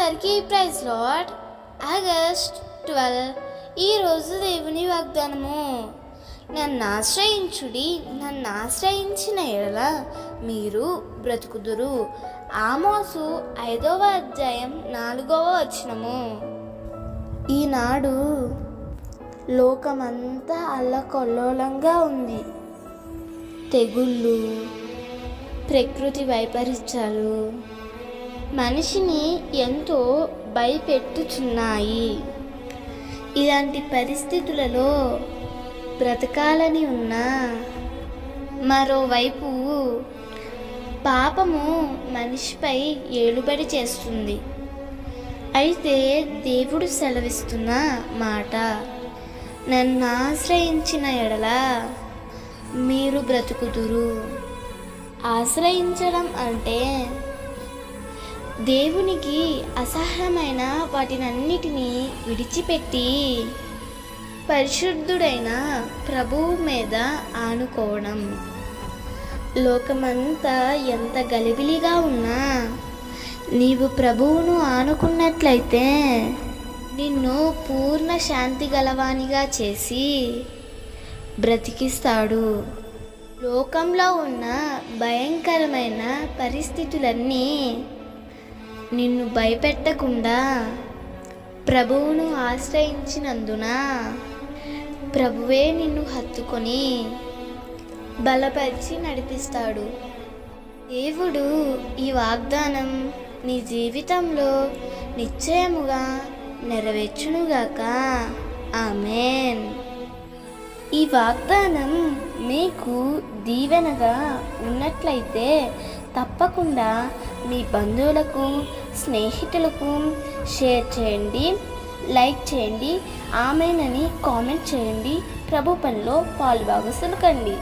అందరికీ praise lord. August 12 ఈరోజు దేవుని వాగ్దానము. నన్ను ఆశ్రయించుడి, నన్ను ఆశ్రయించిన ఎడల మీరు బ్రతుకుదురు. ఆమోసు 5వ అధ్యాయం 4వ వచనము. ఈనాడు లోకమంతా అల్లకల్లోలంగా ఉంది. తెగుళ్ళు, ప్రకృతి వైపరీత్యాలు మనిషిని ఎంతో భయపెట్టుచున్నాయి. ఇలాంటి పరిస్థితులలో బ్రతకాలని ఉన్నా, మరోవైపు పాపము మనిషిపై ఏలుబడి చేస్తుంది. అయితే దేవుడు సెలవిస్తున్న మాట, నన్ను ఆశ్రయించిన ఎడల మీరు బ్రతుకుదురు. ఆశ్రయించడం అంటే దేవునికి అసహ్యమైన వాటినన్నిటినీ విడిచిపెట్టి పరిశుద్ధుడైన ప్రభువు మీద ఆనుకోవడం. లోకమంతా ఎంత గలిబిలిగా ఉన్నా నీవు ప్రభువును ఆనుకున్నట్లయితే నిన్ను పూర్ణ శాంతి గలవానిగా చేసి బ్రతికిస్తాడు. లోకంలో ఉన్న భయంకరమైన పరిస్థితులన్నీ నిన్ను భయపెట్టకుండా ప్రభువును ఆశ్రయించినందున ప్రభువే నిన్ను హత్తుకొని బలపరిచి నడిపిస్తాడు. దేవుడు ఈ వాగ్దానం నీ జీవితంలో నిశ్చయముగా నెరవేర్చునుగాక. ఆమేన్. ఈ వాగ్దానం మీకు దీవెనగా ఉన్నట్లయితే తప్పకుండా మీ బంధువులకు, స్నేహితులకు షేర్ చేయండి, లైక్ చేయండి, ఆమేన్ అని కామెంట్ చేయండి. ప్రభు పనిలో పాలుభాగస్తులు కండి.